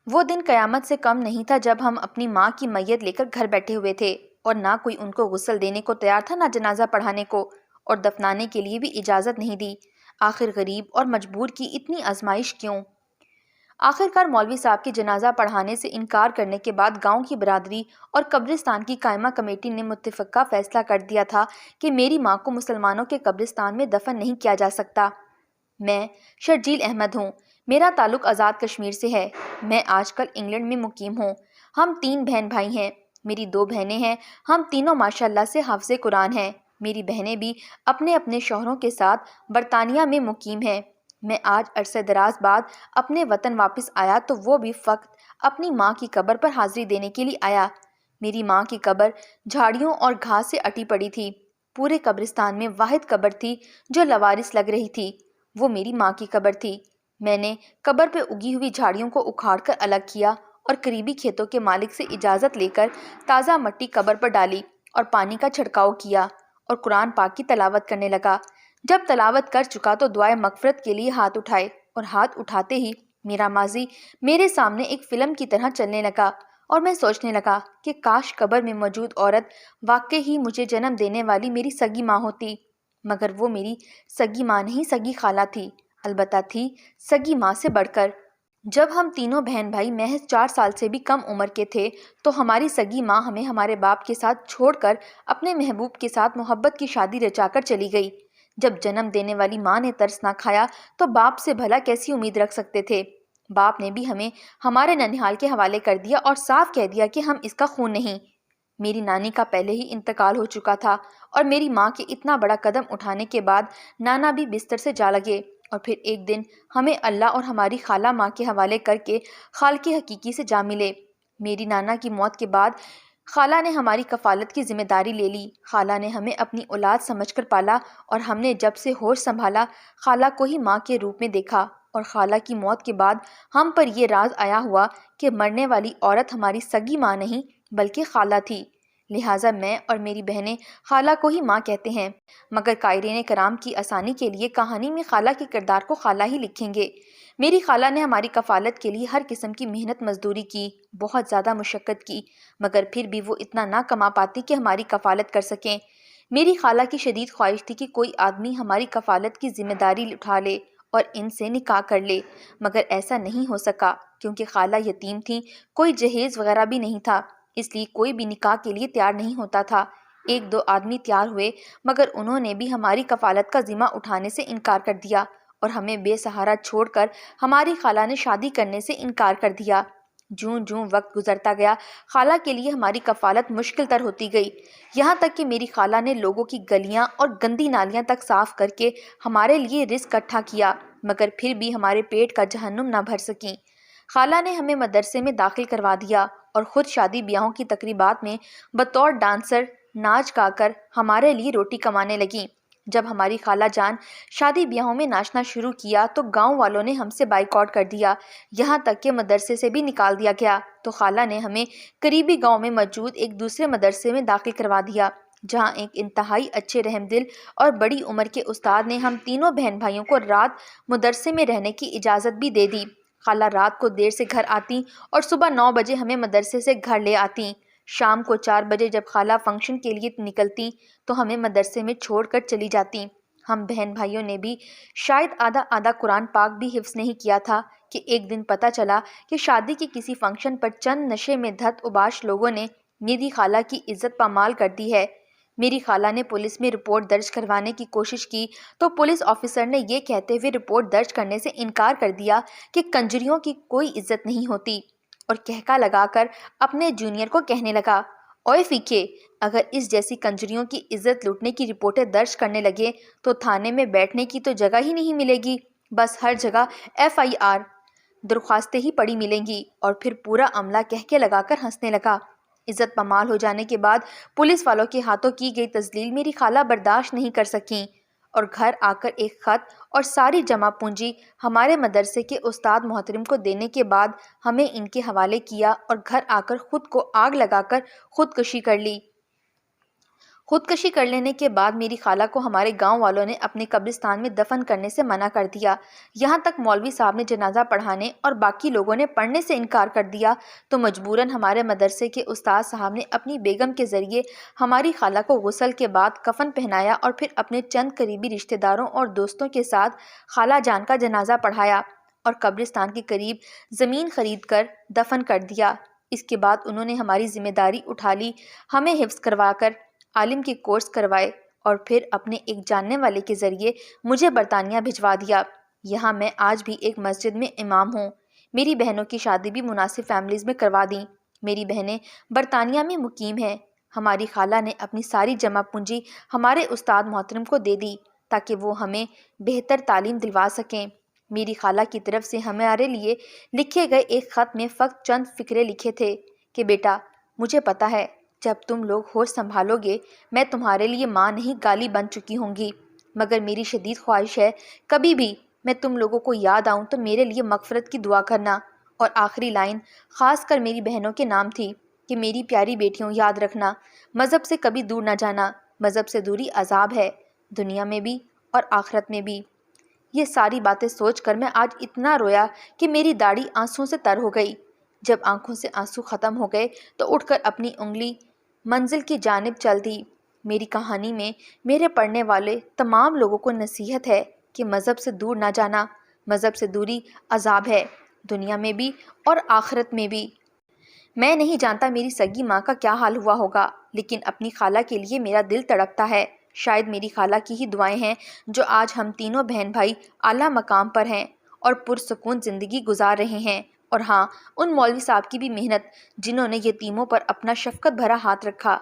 وہ دن قیامت سے کم نہیں تھا جب ہم اپنی ماں کی میت لے کر گھر بیٹھے ہوئے تھے، اور نہ کوئی ان کو غسل دینے کو تیار تھا، نہ جنازہ پڑھانے کو، اور دفنانے کے لیے بھی اجازت نہیں دی۔ آخر غریب اور مجبور کی اتنی آزمائش کیوں؟ آخرکار مولوی صاحب کے جنازہ پڑھانے سے انکار کرنے کے بعد گاؤں کی برادری اور قبرستان کی قائمہ کمیٹی نے متفقہ فیصلہ کر دیا تھا کہ میری ماں کو مسلمانوں کے قبرستان میں دفن نہیں کیا جا سکتا۔ میں شرجیل احمد ہوں۔ میرا تعلق آزاد کشمیر سے ہے۔ میں آج کل انگلینڈ میں مقیم ہوں۔ ہم 3 بہن بھائی ہیں۔ میری 2 بہنیں ہیں۔ ہم تینوں ماشاءاللہ سے حافظ قرآن ہیں۔ میری بہنیں بھی اپنے اپنے شوہروں کے ساتھ برطانیہ میں مقیم ہیں۔ میں آج عرصہ دراز بعد اپنے وطن واپس آیا تو وہ بھی فقط اپنی ماں کی قبر پر حاضری دینے کے لیے آیا۔ میری ماں کی قبر جھاڑیوں اور گھاس سے اٹی پڑی تھی۔ پورے قبرستان میں واحد قبر تھی جو لوارث لگ رہی تھی، وہ میری ماں کی قبر تھی۔ میں نے قبر پہ اگی ہوئی جھاڑیوں کو اکھاڑ کر الگ کیا اور قریبی کھیتوں کے مالک سے اجازت لے کر تازہ مٹی قبر پر ڈالی اور پانی کا چھڑکاؤ کیا اور قرآن پاک کی تلاوت کرنے لگا۔ جب تلاوت کر چکا تو دعائے مغفرت کے لیے ہاتھ اٹھائے، اور ہاتھ اٹھاتے ہی میرا ماضی میرے سامنے ایک فلم کی طرح چلنے لگا، اور میں سوچنے لگا کہ کاش قبر میں موجود عورت واقعی ہی مجھے جنم دینے والی میری سگی ماں ہوتی، مگر وہ میری سگی ماں نہیں، سگی خالہ تھی، البتہ تھی سگی ماں سے بڑھ کر۔ جب ہم تینوں بہن بھائی محض 4 سال سے بھی کم عمر کے تھے تو ہماری سگی ماں ہمیں ہمارے باپ کے ساتھ چھوڑ کر اپنے محبوب کے ساتھ محبت کی شادی رچا کر چلی گئی۔ جب جنم دینے والی ماں نے ترس نہ کھایا تو باپ سے بھلا کیسی امید رکھ سکتے تھے؟ باپ نے بھی ہمیں ہمارے ننیھال کے حوالے کر دیا اور صاف کہہ دیا کہ ہم اس کا خون نہیں۔ میری نانی کا پہلے ہی انتقال ہو چکا تھا، اور میری ماں کے اتنا بڑا قدم اٹھانے کے بعد نانا بھی بستر سے جا لگے، اور پھر ایک دن ہمیں اللہ اور ہماری خالہ ماں کے حوالے کر کے خالق حقیقی سے جا ملے۔ میری نانا کی موت کے بعد خالہ نے ہماری کفالت کی ذمہ داری لے لی۔ خالہ نے ہمیں اپنی اولاد سمجھ کر پالا، اور ہم نے جب سے ہوش سنبھالا خالہ کو ہی ماں کے روپ میں دیکھا، اور خالہ کی موت کے بعد ہم پر یہ راز آیا ہوا کہ مرنے والی عورت ہماری سگی ماں نہیں بلکہ خالہ تھی، لہٰذا میں اور میری بہنیں خالہ کو ہی ماں کہتے ہیں، مگر قائرین کرام کی آسانی کے لیے کہانی میں خالہ کے کردار کو خالہ ہی لکھیں گے۔ میری خالہ نے ہماری کفالت کے لیے ہر قسم کی محنت مزدوری کی، بہت زیادہ مشقت کی، مگر پھر بھی وہ اتنا نہ کما پاتی کہ ہماری کفالت کر سکیں۔ میری خالہ کی شدید خواہش تھی کہ کوئی آدمی ہماری کفالت کی ذمہ داری اٹھا لے اور ان سے نکاح کر لے، مگر ایسا نہیں ہو سکا کیونکہ خالہ یتیم تھیں، کوئی جہیز وغیرہ بھی نہیں تھا، اس لیے کوئی بھی نکاح کے لیے تیار نہیں ہوتا تھا۔ 1-2 آدمی تیار ہوئے، مگر انہوں نے بھی ہماری کفالت کا ذمہ اٹھانے سے انکار کر دیا، اور ہمیں بے سہارا چھوڑ کر ہماری خالہ نے شادی کرنے سے انکار کر دیا۔ جوں جوں وقت گزرتا گیا خالہ کے لیے ہماری کفالت مشکل تر ہوتی گئی، یہاں تک کہ میری خالہ نے لوگوں کی گلیاں اور گندی نالیاں تک صاف کر کے ہمارے لیے رزق اکٹھا کیا، مگر پھر بھی ہمارے پیٹ کا جہنم نہ بھر سکیں۔ خالہ نے ہمیں مدرسے میں داخل کروا دیا اور خود شادی بیاہوں کی تقریبات میں بطور ڈانسر ناچ گا کر ہمارے لیے روٹی کمانے لگیں۔ جب ہماری خالہ جان شادی بیاہوں میں ناچنا شروع کیا تو گاؤں والوں نے ہم سے بائیکاٹ کر دیا، یہاں تک کہ مدرسے سے بھی نکال دیا گیا، تو خالہ نے ہمیں قریبی گاؤں میں موجود ایک دوسرے مدرسے میں داخل کروا دیا، جہاں ایک انتہائی اچھے رحم دل اور بڑی عمر کے استاد نے ہم تینوں بہن بھائیوں کو رات مدرسے میں رہنے کی اجازت بھی دے دی۔ خالہ رات کو دیر سے گھر آتی اور صبح 9 بجے ہمیں مدرسے سے گھر لے آتی۔ شام کو 4 بجے جب خالہ فنکشن کے لیے نکلتی تو ہمیں مدرسے میں چھوڑ کر چلی جاتی۔ ہم بہن بھائیوں نے بھی شاید آدھا قرآن پاک بھی حفظ نہیں کیا تھا کہ ایک دن پتہ چلا کہ شادی کے کسی فنکشن پر چند نشے میں دھت اوباش لوگوں نے میری خالہ کی عزت پامال کر دی ہے۔ میری خالہ نے پولیس میں رپورٹ درج کروانے کی کوشش کی تو پولیس آفیسر نے یہ کہتے ہوئے رپورٹ درج کرنے سے انکار کر دیا کہ کنجریوں کی کوئی عزت نہیں ہوتی، اور کہکا لگا کر اپنے جونیئر کو کہنے لگا، اوئے فیکے، اگر اس جیسی کنجریوں کی عزت لوٹنے کی رپورٹیں درج کرنے لگے تو تھانے میں بیٹھنے کی تو جگہ ہی نہیں ملے گی، بس ہر جگہ FIR درخواستیں ہی پڑی ملیں گی۔ اور پھر پورا عملہ کہکے لگا کر ہنسنے لگا۔ عزت پامال ہو جانے کے بعد پولیس والوں کے ہاتھوں کی گئی تذلیل میری خالہ برداشت نہیں کر سکیں، اور گھر آ کر ایک خط اور ساری جمع پونجی ہمارے مدرسے کے استاد محترم کو دینے کے بعد ہمیں ان کے حوالے کیا اور گھر آ کر خود کو آگ لگا کر خودکشی کر لی۔ خودکشی کر لینے کے بعد میری خالہ کو ہمارے گاؤں والوں نے اپنے قبرستان میں دفن کرنے سے منع کر دیا۔ یہاں تک مولوی صاحب نے جنازہ پڑھانے اور باقی لوگوں نے پڑھنے سے انکار کر دیا تو مجبوراً ہمارے مدرسے کے استاد صاحب نے اپنی بیگم کے ذریعے ہماری خالہ کو غسل کے بعد کفن پہنایا اور پھر اپنے چند قریبی رشتہ داروں اور دوستوں کے ساتھ خالہ جان کا جنازہ پڑھایا اور قبرستان کے قریب زمین خرید کر دفن کر دیا۔ اس کے بعد انہوں نے ہماری ذمہ داری اٹھا لی، ہمیں حفظ کروا کر عالم کے کورس کروائے اور پھر اپنے ایک جاننے والے کے ذریعے مجھے برطانیہ بھجوا دیا۔ یہاں میں آج بھی ایک مسجد میں امام ہوں۔ میری بہنوں کی شادی بھی مناسب فیملیز میں کروا دیں۔ میری بہنیں برطانیہ میں مقیم ہیں۔ ہماری خالہ نے اپنی ساری جمع پونجی ہمارے استاد محترم کو دے دی تاکہ وہ ہمیں بہتر تعلیم دلوا سکیں۔ میری خالہ کی طرف سے ہمارے لیے لکھے گئے ایک خط میں فقط چند فقرے لکھے تھے کہ بیٹا، مجھے پتہ ہے جب تم لوگ ہوش سنبھالو گے میں تمہارے لیے ماں نہیں گالی بن چکی ہوں گی، مگر میری شدید خواہش ہے کبھی بھی میں تم لوگوں کو یاد آؤں تو میرے لیے مغفرت کی دعا کرنا۔ اور آخری لائن خاص کر میری بہنوں کے نام تھی کہ میری پیاری بیٹیوں، یاد رکھنا مذہب سے کبھی دور نہ جانا، مذہب سے دوری عذاب ہے، دنیا میں بھی اور آخرت میں بھی۔ یہ ساری باتیں سوچ کر میں آج اتنا رویا کہ میری داڑھی آنسوؤں سے تر ہو گئی۔ جب آنکھوں سے آنسو ختم ہو گئے تو اٹھ کر اپنی انگلی منزل کی جانب چل دی۔ میری کہانی میں میرے پڑھنے والے تمام لوگوں کو نصیحت ہے کہ مذہب سے دور نہ جانا، مذہب سے دوری عذاب ہے، دنیا میں بھی اور آخرت میں بھی۔ میں نہیں جانتا میری سگی ماں کا کیا حال ہوا ہوگا، لیکن اپنی خالہ کے لیے میرا دل تڑپتا ہے۔ شاید میری خالہ کی ہی دعائیں ہیں جو آج ہم تینوں بہن بھائی اعلیٰ مقام پر ہیں اور پرسکون زندگی گزار رہے ہیں۔ اور ہاں، ان مولوی صاحب کی بھی محنت جنہوں نے یتیموں پر اپنا شفقت بھرا ہاتھ رکھا۔